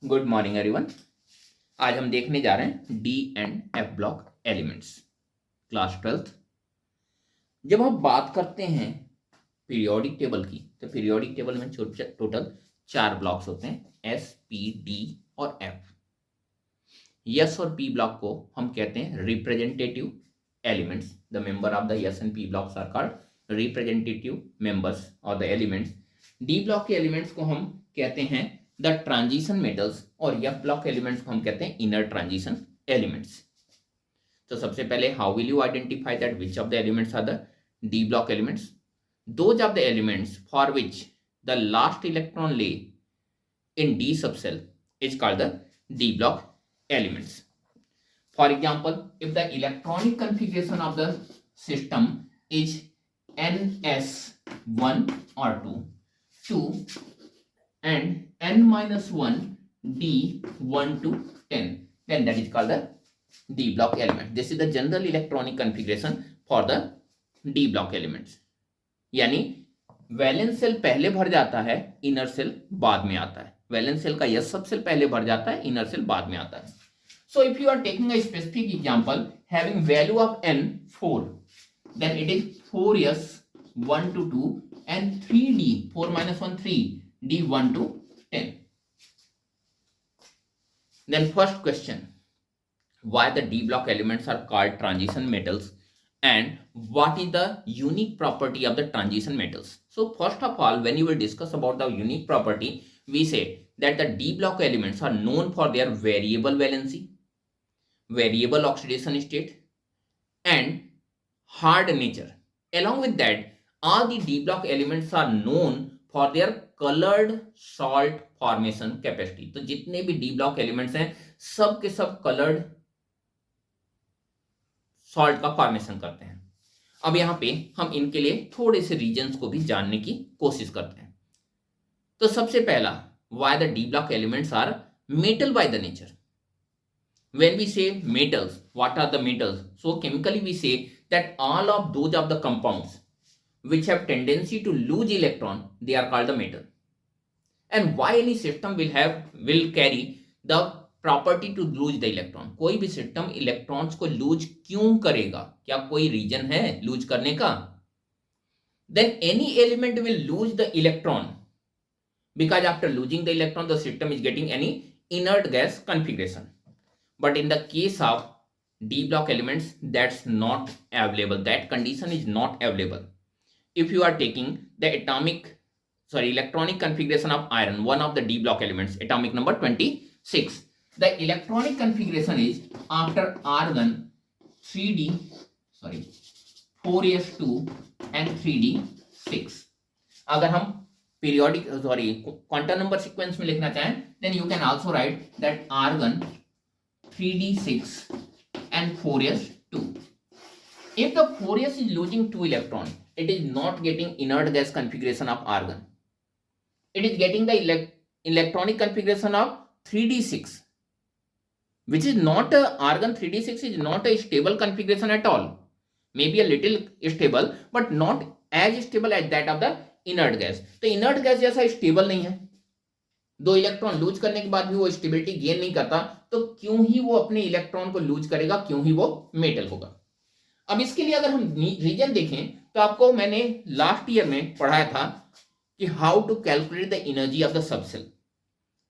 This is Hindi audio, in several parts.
Good morning everyone. आज हम देखने जा रहे हैं D and F block elements, class 12th। जब हम बात करते हैं पीरियोडिक टेबल की, तो पीरियोडिक टेबल में टोटल 4 ब्लॉक्स होते हैं, एस, पी, डी और एफ। यस और पी ब्लॉक को हम कहते हैं representative elements. The member of the s and p blocks are called representative members और द एलिमेंट्स। डी ब्लॉक के एलिमेंट्स को हम कहते हैं द ट्रांजिशन मेटल्स और एफ ब्लॉक एलिमेंट्स को हम कहते हैं इनर ट्रांजिशन एलिमेंट्स। तो सबसे पहले, how will you identify that which of the elements are the D block elements? Those of the elements for which the last electron lay in D subcell is called the D block elements. For example, if the electronic configuration of the system is ns1 or 2 and n minus 1 d1 to 10, then that is called the D block element. This is the general electronic configuration for the D block elements. यानी वैलेंस सेल पहले भर जाता है, इनर सेल बाद में आता है। वैलेंस सेल का यस सबसेल पहले भर जाता है, इनर सेल बाद में आता है। So if you are taking a specific example having value of n 4, then it is 4s 1 to 2 and 3d 4 minus 1 3 d 1 to 10. Then first question, why the D block elements are called transition metals and what is the unique property of the transition metals? So first of all, when you will discuss about the unique property, we say that the D block elements are known for their variable valency, variable oxidation state and hard nature. Along with that, all the D block elements are known for their colored salt formation capacity. तो जितने भी D block elements हैं, सब के सब colored सॉल्ट का फॉर्मेशन करते हैं। अब यहां पे हम इनके लिए थोड़े से रीजन्स को भी जानने की कोशिश करते हैं। तो सबसे पहला, why the D block elements are metal by the nature. When we say metals, what are the metals? So chemically we say that all of those of the compounds which have tendency to lose electron, they are called the metal. And why any system will carry the property to lose the electron? कोई भी सिस्टम इलेक्ट्रॉन्स को लूज क्यों करेगा? क्या कोई रीजन है लूज करने का? Then any element will lose the electron because after losing the electron the system is getting any inert gas configuration. But in the case of D block elements, that's not available. That condition is not available. If you are taking the electronic configuration of iron, one of the D block elements, atomic number 26, the electronic configuration is after argon 4s2 and 3d6. अगर हम क्वांटम नंबर सीक्वेंस में लिखना चाहें, then you can also write that argon 3d6 and 4s2. If the 4s is losing 2 electrons, it is not getting inert gas configuration of argon. It is getting the electronic configuration of 3d6, which is not argon 3d6 is not a stable configuration at all. Maybe a little stable, but not as stable as that of the inert gas. तो inert gas जैसा stable नहीं है। 2 इलेक्ट्रॉन लूज करने के बाद भी वो स्टेबिलिटी गेन नहीं करता, तो क्यों ही वो अपने इलेक्ट्रॉन को लूज करेगा, क्यों ही वो मेटल होगा? अब इसके लिए अगर हम रीजन देखें तो आपको मैंने लास्ट ईयर में पढ़ाया था कि how to calculate the energy of the subshell.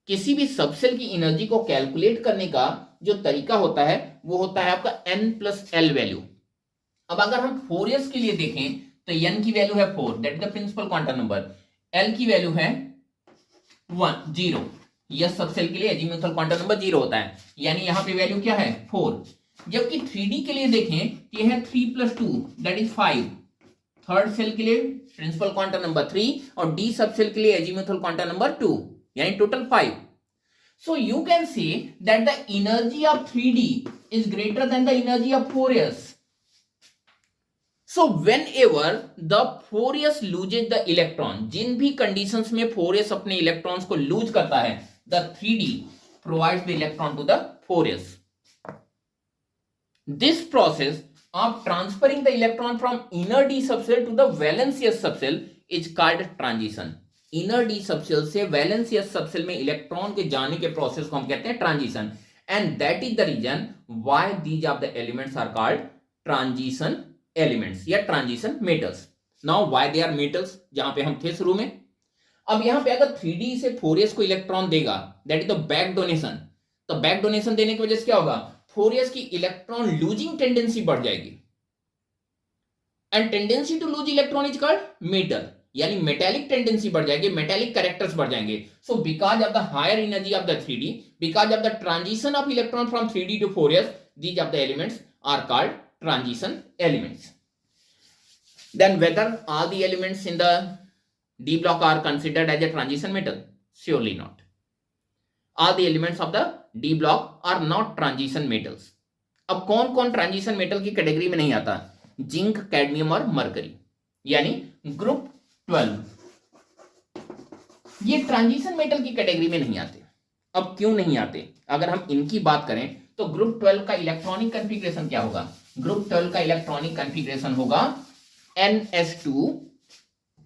किसी भी सबसेल की एनर्जी को कैलकुलेट करने का जो तरीका होता है वो होता है आपका n+l वैल्यू। अब अगर हम 4s के लिए देखें तो n की वैल्यू है 4, that is the principal quantum number. l की वैल्यू है 0। यस सबसेल के लिए एजीमुथल क्वांटम नंबर 0 होता है, यानी यहां पे वैल्यू क्या है 4। जबकि 3d के लिए देखें, ये है 3 + 2 दैट इज 5। थर्ड सेल के लिए प्रिंसिपल क्वांटम नंबर 3 और डी सब सेल के लिए एजीमुथल क्वांटम नंबर 2, यानी total 5। So you can say that the energy of 3d is greater than the energy of 4s. So whenever the 4s loses the electron, जिन भी कंडीशंस में 4s अपने इलेक्ट्रॉन्स को लूज करता है, the 3d provides the electron to the 4s. This process of transferring the electron from inner D subcell to the valence S subcell is called transition. Inner D subshell से वैलेंस एस सबसेल में इलेक्ट्रॉन के जाने के प्रोसेस को हम कहते हैं transition, and that is the reason why these of the elements are called transition elements या transition metals. Now why they are metals, जहां पे हम थे शुरू में. अब यहां पे अगर 3d से 4s को इलेक्ट्रॉन देगा, that is the back donation. तो बैक डोनेशन देने की वजह से क्या होगा, 4s की इलेक्ट्रॉन लूजिंग टेंडेंसी बढ़ जाएगी, and tendency to lose electron is called metal, यानी मेटेलिक टेंडेंसी बढ़ जाएगी, मेटेलिक कैरेक्टर्स बढ़ जाएंगे. So because of the higher energy of the 3d, because of the transition of electron from 3d to 4s, these of the elements are called transition elements. Then whether all the elements in the d block are considered as a transition metal? Surely not. All the elements of the d block are not transition metals. अब कौन कौन ट्रांजिशन मेटल की कैटेगरी में नहीं आता, जिंक, कैडमियम और मरकरी, यानी ग्रुप 12 ये ट्रांजिशन मेटल की कैटेगरी में नहीं आते. अब क्यों नहीं आते, अगर हम इनकी बात करें तो ग्रुप 12 का इलेक्ट्रॉनिक कॉन्फ़िगरेशन क्या होगा, ग्रुप 12 का इलेक्ट्रॉनिक कॉन्फ़िगरेशन होगा NS2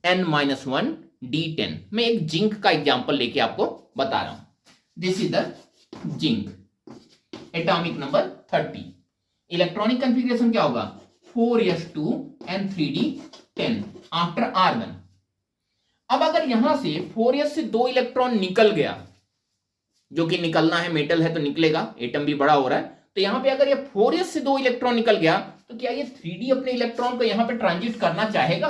N-1 D10. मैं एक जिंक का एग्जांपल लेके आपको बता रहा हूं. This is the zinc, atomic number 30. Electronic configuration क्या होगा, 4s2 N3D10 आफ्टर आर्गन. अब अगर यहां से 4s से 2 इलेक्ट्रॉन निकल गया, जो कि निकलना है, मेटल है तो निकलेगा, एटम भी बड़ा हो रहा है, तो यहां पे अगर ये 4s से 2 इलेक्ट्रॉन निकल गया तो क्या ये 3d अपने इलेक्ट्रॉन को यहां पे ट्रांजिट करना चाहेगा,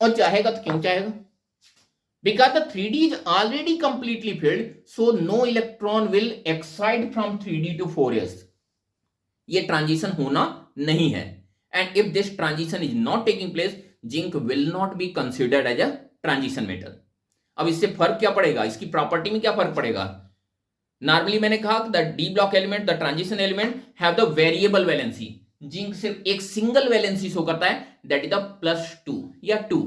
और चाहेगा तो क्यों चाहेगा, because the 3d is already completely filled, so no electron will excite from 3d to 4s. ये ट्रांजिशन होना नहीं है, and if this transition is not taking place, zinc will not be considered as a transition metal. अब इससे फर्क क्या पड़ेगा, इसकी प्रॉपर्टी में क्या फर्क पड़ेगा. नॉर्मली मैंने कहा the D block element, the transition element have the variable valency. Zinc सिर्फ एक सिंगल वैलेंसी शो करता है, दैट इज द +2 या 2,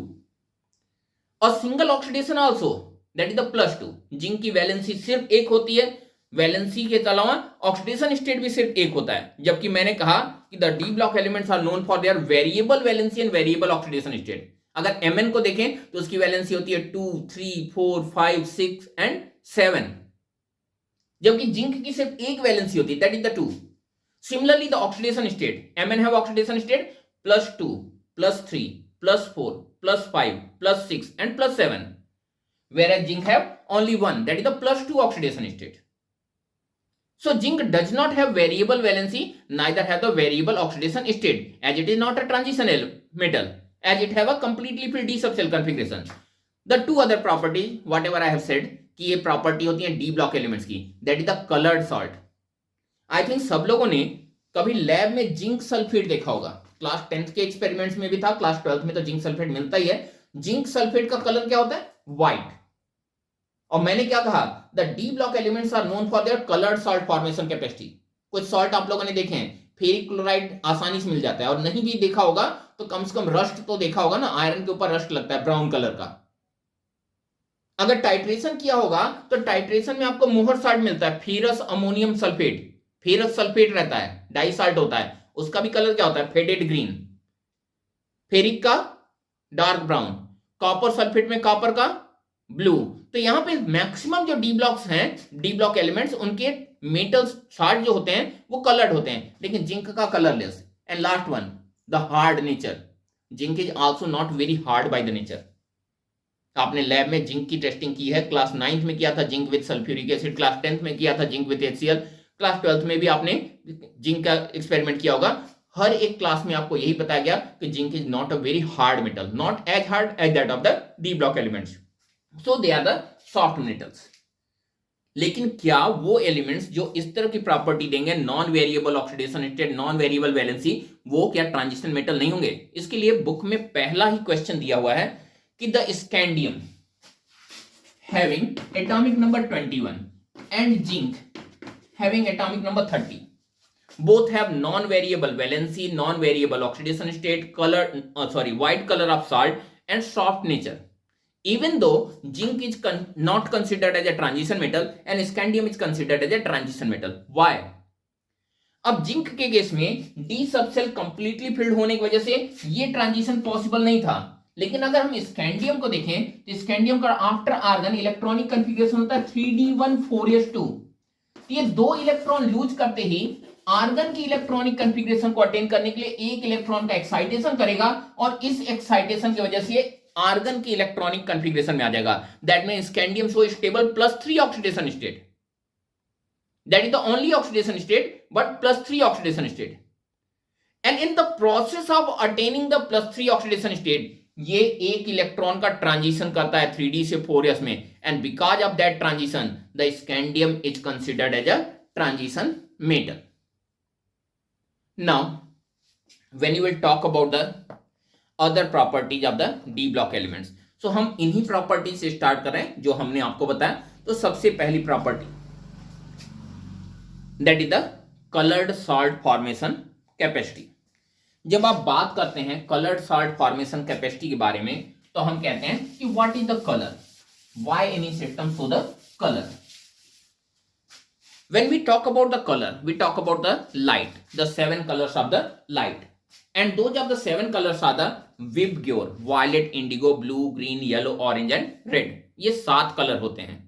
और single oxidation also, that is the +2. Zinc की वैलेंसी सिर्फ एक होती है, वैलेंसी के अलावा ऑक्सीडेशन स्टेट भी सिर्फ एक होता है, जबकि मैंने कहा कि the D block elements are known for their variable valency and variable oxidation state. अगर Mn को देखें तो उसकी वैलेंसी होती है 2, 3, 4, 5, 6 एंड 7, जबकि जिंक की सिर्फ एक वैलेंसी होती है, that is the 2. Similarly the oxidation state, Mn have oxidation state +2, +3, +4, +5, +6 and +7, whereas zinc have only one, that is the +2 oxidation state. So zinc does not have variable valency, neither have the variable oxidation state, as it is not a transition metal, as it have a completely filled d subshell configuration. The two other properties, whatever I have said, कि ये प्रॉपर्टी होती है डी ब्लॉक एलिमेंट्स की, that is the coloured salt. I think सब लोगों ने कभी लैब में जिंक सल्फेट देखा होगा, क्लास 10th के एक्सपेरिमेंट्स में भी था, क्लास 12th में तो जिंक सल्फेट मिलता ही है. जिंक सल्फेट का कलर क्या होता है, व्हाइट. और मैंने क्या कहा, the D block elements are known for their coloured salt formation capacity. कुछ सॉल्ट आप लोगों ने देखे हैं, फेरिक क्लोराइड आसानी से मिल जाता है, और नहीं भी देखा होगा तो कम से कम रस्ट तो देखा होगा ना, आयरन के ऊपर रस्ट लगता है ब्राउन कलर का. अगर टाइट्रेशन किया होगा तो टाइट्रेशन में आपको मोहर साल्ट मिलता है, ferrous ammonium sulphate. Ferrous sulphate रहता है, डाई साल्ट होता है, उसका भी कलर क्या होता है, फेडेड ग्रीन. फेरिक का डार्क ब्राउन, कॉपर सल्फेट में कॉपर का ब्लू. तो यहां पे मैक्सिमम जो डी ब्लॉक्स हैं, डी ब्लॉक एलिमेंट्स, उनके मेटल साल्ट जो होते हैं वो कलर्ड होते हैं, लेकिन जिंक का colourless. And last one, the hard nature. Zinc is also not very hard bye the nature. आपने लैब में जिंक की टेस्टिंग की है, क्लास 9th में किया था zinc with sulphuric acid, class 10th में किया था zinc with HCl, class 12th में भी आपने जिंक का एक्सपेरिमेंट किया होगा. हर एक क्लास में आपको यही बताया गया कि zinc is not a very hard metal, not as hard as that of the D block elements, so they are the soft metals. लेकिन क्या वो एलिमेंट्स जो इस तरह की प्रॉपर्टी देंगे, non variable oxidation state, non variable valency, वो क्या ट्रांजिशन मेटल नहीं होंगे? इसके लिए बुक में पहला ही क्वेश्चन दिया हुआ है कि the scandium having atomic number 21 and zinc having atomic number 30 both have non-variable valency, non-variable oxidation state, white color of salt and soft nature. Even though zinc is not considered as a transition metal and scandium is considered as a transition metal. Why? अब जिंक के केस में डी सबसेल कंप्लीटली फिल्ड होने की वजह से ये ट्रांजिशन पॉसिबल नहीं था, लेकिन अगर हम स्कैंडियम को देखें तो स्कैंडियम का आफ्टर आर्गन इलेक्ट्रॉनिक कॉन्फ़िगरेशन होता है 3d1 4s2। ये 2 इलेक्ट्रॉन लूज करते ही आर्गन की इलेक्ट्रॉनिक कॉन्फ़िगरेशन को अटेन करने के लिए एक इलेक्ट्रॉन का एक्साइटेशन करेगा और इस एक्साइटेशन की वजह से आर्गन की इलेक्ट्रॉनिक कॉन्फ़िगरेशन में आ जाएगा। That means scandium show stable +3 oxidation state. That is the only oxidation state, but +3 oxidation state. And in the process of attaining the +3 oxidation state, ये एक इलेक्ट्रॉन का ट्रांजिशन करता है 3d से 4s में, and because of that transition, the scandium is considered as a transition metal. Now, when you will talk about the other properties of the d block elements, so हम इन्हीं प्रॉपर्टी से स्टार्ट कर रहे हैं जो हमने आपको बताया। तो सबसे पहली property that is the coloured salt formation capacity. जब आप बात करते हैं कलर्ड सॉल्ट फॉर्मेशन कैपेसिटी के बारे में तो हम कहते हैं कि what is the colour, why any system show the colour. When we talk about the colour we talk about the light, the 7 colours of the light, and those of the 7 colours are the VIBGYOR, violet, indigo, blue, green, yellow, orange and red. ये 7 कलर होते हैं।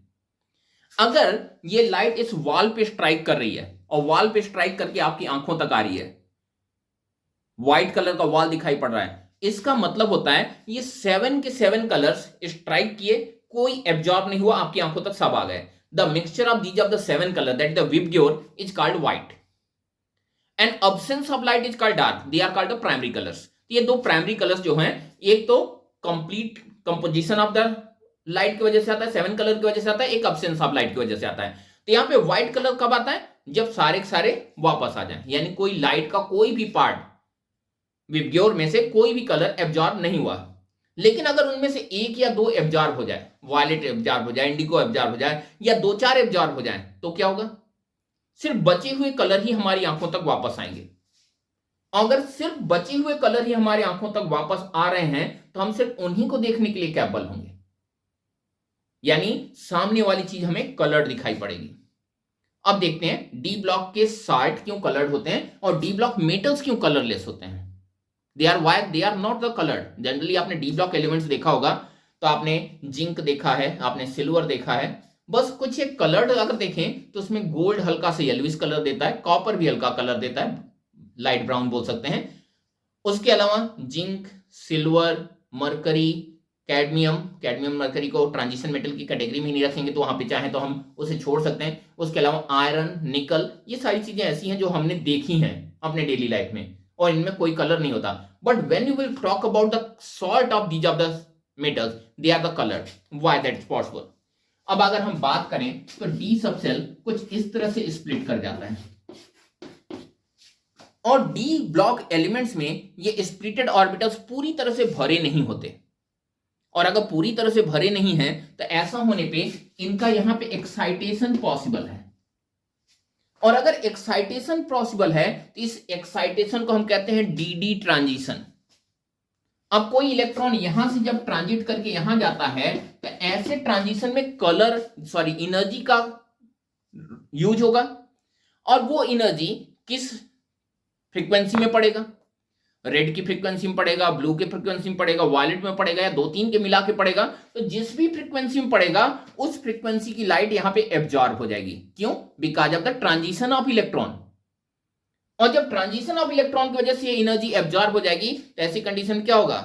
अगर ये लाइट इस वॉल पे स्ट्राइक कर रही है और वॉल पे स्ट्राइक करके आपकी आंखों तक आ रही है, व्हाइट कलर का वॉल दिखाई पड़ रहा है, इसका मतलब होता है ये 7 के 7 कलर्स स्ट्राइक किए, कोई एब्जॉर्ब नहीं हुआ, आपकी आंखों तक सब आ गए। The mixture of these of the 7 colour that the VIBGYOR is called white and absence of light is called dark, they are called the primary colours. ये 2 प्राइमरी कलर्स जो हैं, एक तो complete composition of the light की वजह से आता है, 7 कलर की वजह से आता है, एक अब्सेंस ऑफ लाइट की वजह से आता है। तो यहां पे व्हाइट कलर कब आता है, जब सारे के सारे वापस आ जाए, यानी कोई लाइट का कोई भी पार्ट विबग्योर में से कोई भी कलर एब्जॉर्ब नहीं हुआ। लेकिन अगर उनमें से एक या 2 एब्जॉर्ब हो जाए, वायलेट एब्जॉर्ब हो जाए, इंडिगो एब्जॉर्ब हो जाए, या 2-4 एब्जॉर्ब हो जाए, तो क्या होगा, सिर्फ बचे हुए कलर ही हमारी आंखों तक वापस आएंगे। अगर सिर्फ बचे हुए कलर ही हमारी आंखों तक वापस आ रहे हैं तो हम सिर्फ उन्हीं को देखने के लिए कैपेबल होंगे, यानी सामने वाली चीज हमें कलर्ड दिखाई पड़ेगी। अब देखते हैं डी ब्लॉक के साल्ट क्यों कलर्ड होते हैं और डी ब्लॉक मेटल्स क्यों कलरलेस होते हैं। They are why they are not the coloured. Generally आपने डी ब्लॉक एलिमेंट्स देखा होगा तो आपने जिंक देखा है, आपने सिल्वर देखा है, बस कुछ एक कलर्ड अगर देखें तो उसमें गोल्ड हल्का से येलोइश कलर देता है, कॉपर भी हल्का कलर देता है, लाइट ब्राउन बोल सकते हैं। उसके अलावा zinc, silver, mercury, cadmium mercury को ट्रांजिशन मेटल की कैटेगरी में नहीं रखेंगे, तो वहां पे चाहे तो हम उसे छोड़ सकते हैं। उसके अलावा आयरन, निकल, ये सारी चीजें ऐसी हैं जो हमने देखी हैं अपने डेली लाइफ में और इनमें कोई कलर नहीं होता। But when you will talk about the salt of these of the metals, they are the coloured. Why that is possible. अब अगर हम बात करें तो डी सबसेल कुछ इस तरह से स्प्लिट कर जाता है और डी ब्लॉक एलिमेंट्स में ये स्प्लिटेड ऑर्बिटल्स पूरी तरह से भरे नहीं होते, और अगर पूरी तरह से भरे नहीं हैं तो ऐसा होने पे इनका यहां पे एक्साइटेशन पॉसिबल है। और अगर एक्साइटेशन पॉसिबल है तो इस एक्साइटेशन को हम कहते हैं डी ट्रांजिशन। अब कोई इलेक्ट्रॉन यहां से जब ट्रांजिट करके यहां जाता है तो ऐसे ट्रांजिशन में एनर्जी का यूज होगा, और वो एनर्जी किस फ्रीक्वेंसी में पड़ेगा, रेड की फ्रीक्वेंसी में पड़ेगा, ब्लू के फ्रीक्वेंसी में पड़ेगा, वायलेट में पड़ेगा, या 2-3 के मिला के पड़ेगा। तो जिस भी फ्रीक्वेंसी में पड़ेगा उस फ्रीक्वेंसी की लाइट यहां पे एब्जॉर्ब हो जाएगी। क्यों? Because of the transition of electron. और जब ट्रांजिशन ऑफ इलेक्ट्रॉन की वजह से ये एनर्जी एब्जॉर्ब हो जाएगी तो ऐसी कंडीशन क्या होगा,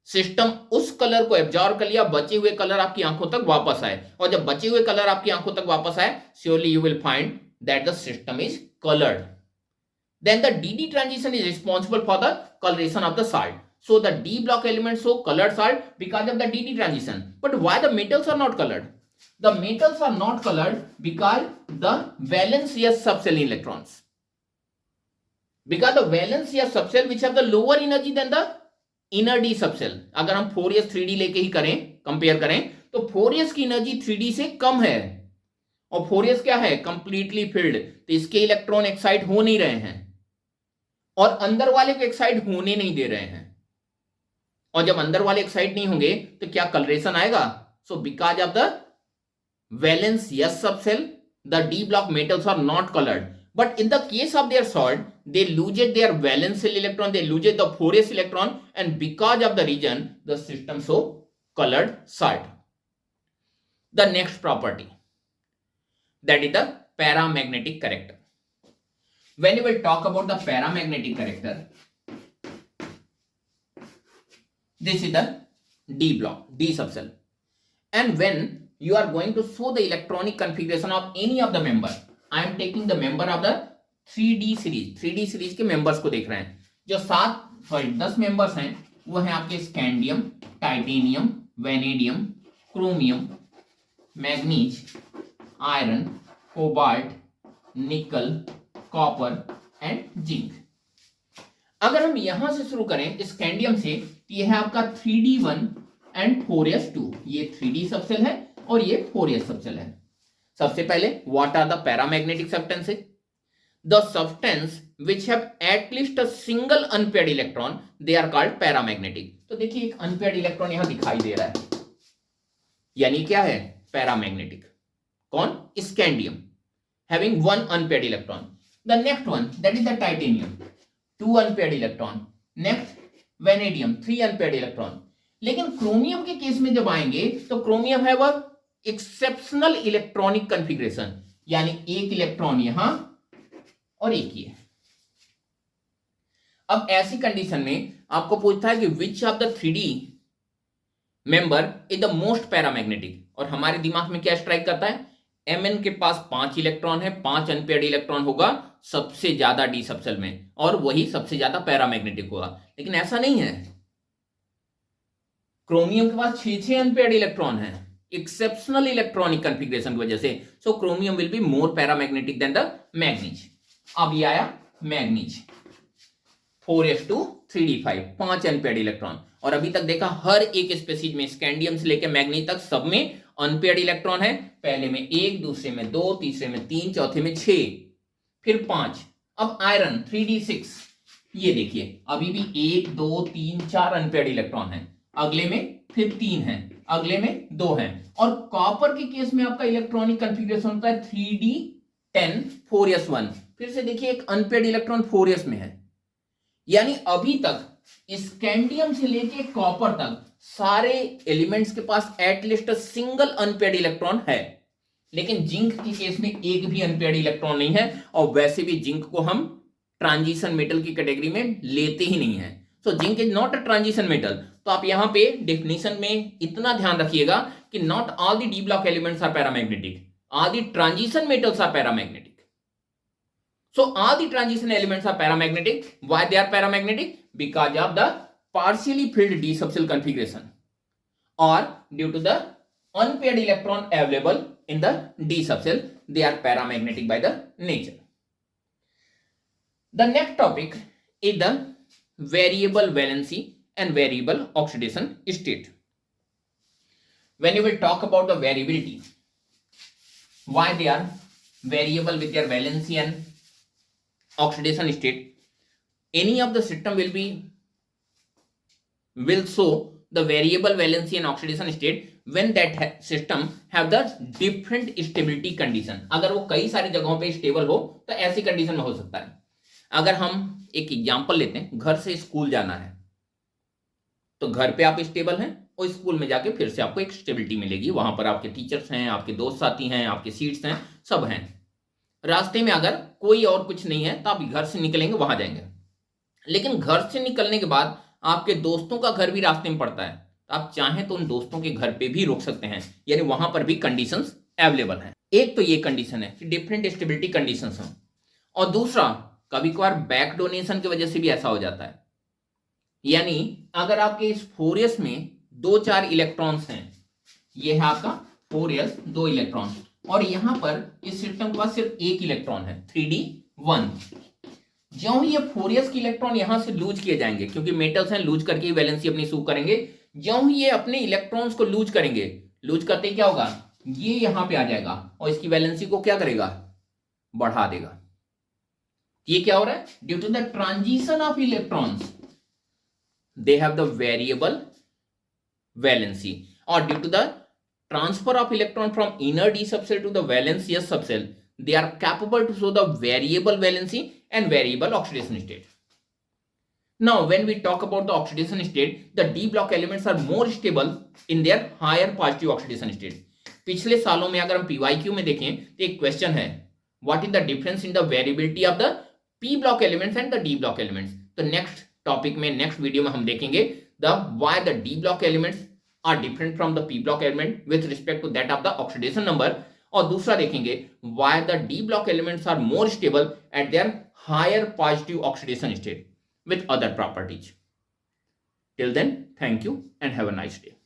सिस्टम उस कलर को एब्जॉर्ब कर लिया, बचे हुए कलर आपकी आंखों तक वापस आए, और जब बचे हुए कलर आपकी आंखों तक वापस आए, surely you will find that the system is colored. Then the DD transition is responsible for the coloration of the salt. So the D block elements show colored salt because of the DD transition. But why the metals are not colored? The metals are not colored because the valence S subshell electrons. Because the valence S subshell which have the lower energy than the inner D subshell. अगर हम 4s 3D लेके ही करें, कंपेयर करें, तो 4s की एनर्जी 3D से कम है, और 4s क्या है, कंप्लीटली फिल्ड, तो इसके इलेक्ट्रॉन एक्साइट हो नहीं रहे हैं और अंदर वाले को एक्साइट होने नहीं दे रहे हैं। और जब अंदर वाले एक्साइट नहीं होंगे तो क्या कलरेशन आएगा? सो because of the valence S subshell the D block metals are not colored, But in the case of their salt, they lose their valence electron, they lose the 4s electron, and because of the region, the system show colored salt. The next property, that is the paramagnetic character. When you will talk about the paramagnetic character, this is the D block, D subcell. And when you are going to show the electronic configuration of any of the member, I am taking the member of the 3D series, 3D series के मेंबर्स को देख रहे हैं. जो 10 मेंबर्स हैं वो हैं आपके scandium, titanium, vanadium, chromium, manganese, iron, cobalt, निकल, कॉपर एंड जिंक. अगर हम यहां से शुरू करें स्कैंडियम से, ये है आपका 3D1 एंड 4s2. ये 3D सबसेल है और ये 4s सबसेल है. सबसे पहले what are the paramagnetic substances? The substance which have at least a single unpaired electron, they are called paramagnetic. तो देखिए एक अनपेयर्ड इलेक्ट्रॉन यहां दिखाई दे रहा है, यानी क्या है? पैरामैग्नेटिक. कौन? Scandium, having 1 unpaired electron. The next one that is the titanium, 2 unpaired electron. Next vanadium, 3 unpaired electron. लेकिन क्रोमियम के केस में जब आएंगे तो क्रोमियम है वह एक्सेप्शनल इलेक्ट्रॉनिक कॉन्फ़िगरेशन, यानी एक इलेक्ट्रॉन यहां और एक ये. अब ऐसी कंडीशन में आपको पूछता है कि विच of the 3D member is the most paramagnetic, और हमारे दिमाग में क्या स्ट्राइक करता है? Mn के पास 5 इलेक्ट्रॉन है, 5 अनपेयर्ड इलेक्ट्रॉन होगा सबसे ज्यादा डी सबसेल में, और वही सबसे ज्यादा पैरामैग्नेटिक होगा. लेकिन ऐसा नहीं है. क्रोमियम के पास 6 अनपेयर्ड इलेक्ट्रॉन है एक्सेप्शनल इलेक्ट्रॉनिक कॉन्फ़िगरेशन की वजह से. So chromium will be more paramagnetic than the manganese. अब ये आया manganese, 4s2 3d5, 5 unpaired electron. और अभी तक देखा हर एक स्पीशीज में, स्कैंडियम से लेकर मैग्नीज तक, सब में अनपेयर्ड इलेक्ट्रॉन है. पहले में 1, दूसरे में 2, तीसरे में 3, चौथे में 6, फिर 5. अब आयरन 3d6, ये देखिए अभी भी 1, 2, 3, 4 अनपेयर्ड इलेक्ट्रॉन है. अगले में फिर 3 है, अगले में 2 है. और कॉपर के केस में आपका इलेक्ट्रॉनिक कॉन्फ़िगरेशन होता है 3d10 4s1. फिर से देखिए एक अनपेयर्ड इलेक्ट्रॉन 4s में है. यानी अभी तक स्कैंडियम से लेके कॉपर तक सारे एलिमेंट्स के पास एटलीस्ट सिंगल अनपेयर्ड इलेक्ट्रॉन है. लेकिन जिंक के केस में एक भी अनपेयर्ड इलेक्ट्रॉन नहीं है, और वैसे भी जिंक को हम ट्रांजिशन मेटल की कैटेगरी में लेते ही नहीं है. So zinc is not a transition metal. तो आप यहां पे डेफिनेशन में इतना ध्यान रखिएगा कि not all the D block elements are paramagnetic, all the transition metals are paramagnetic. So all the transition elements are paramagnetic. Why they are paramagnetic? Because of the partially filled d subshell configuration, or due to the unpaired electron available in the d subshell, they are paramagnetic by the nature. The next topic is the variable valency and variable oxidation state. When you will talk about the variability, why they are variable with their valency and oxidation state, any of the system will show the variable valency and oxidation state when that system have the different stability condition. अगर वो कई सारी जगहों पे स्टेबल हो तो ऐसी कंडीशन में हो सकता है. अगर हम एक एग्जांपल लेते हैं, घर से स्कूल जाना है तो घर पे आप स्टेबल हैं और स्कूल में जाके फिर से आपको एक स्टेबिलिटी मिलेगी. वहां पर आपके टीचर्स हैं, आपके दोस्त साथी हैं, आपके सीट्स हैं, सब हैं. रास्ते में अगर कोई और कुछ नहीं है तो आप घर से निकलेंगे, वहां जाएंगे. लेकिन घर से निकलने के बाद आपके दोस्तों का घर भी रास्ते में पड़ता है, तो आप चाहें तो उन दोस्तों के घर पे भी रुक सकते हैं, यानी वहां पर भी कंडीशंस अवेलेबल हैं. एक तो ये कंडीशन है कि डिफरेंट स्टेबिलिटी कंडीशंस हैं, और दूसरा कभी कभार बैक डोनेशन की वजह से भी ऐसा हो जाता है. यानी अगर आपके इस 4s में 2-4 इलेक्ट्रॉन्स हैं, ये है आपका 4s 2 इलेक्ट्रॉन, और यहां पर इस सिस्टम के पास सिर्फ एक इलेक्ट्रॉन है 3d1. ज्यों ही ये 4s के इलेक्ट्रॉन यहां से लूज किए जाएंगे, क्योंकि मेटल्स हैं, लूज करके वैलेंसी अपनी शो करेंगे. ज्यों ही ये अपने इलेक्ट्रॉन्स को लूज करेंगे, लूज करते क्या होगा, ये यहां पे आ जाएगा और इसकी वैलेंसी को क्या करेगा, बढ़ा देगा. ये क्या हो रहा है, due to the transition of electrons they have the variable valency, और due to the transfer of electron from inner d subshell to the valence s subshell, they are capable to show the variable valency and variable oxidation state. Now when we talk about the oxidation state, the d block elements are more stable in their higher positive oxidation state. पिछले सालों में अगर हम PYQ में देखें तो एक क्वेश्चन है, what is the difference in the variability of the p block elements and the d block elements. तो नेक्स्ट टॉपिक में, नेक्स्ट वीडियो में हम देखेंगे the why the d block elements are different from the p block element with respect to that of the oxidation number, और दूसरा देखेंगे why the d block elements are more stable at their higher positive oxidation state with other properties. Till then, thank you and have a nice day.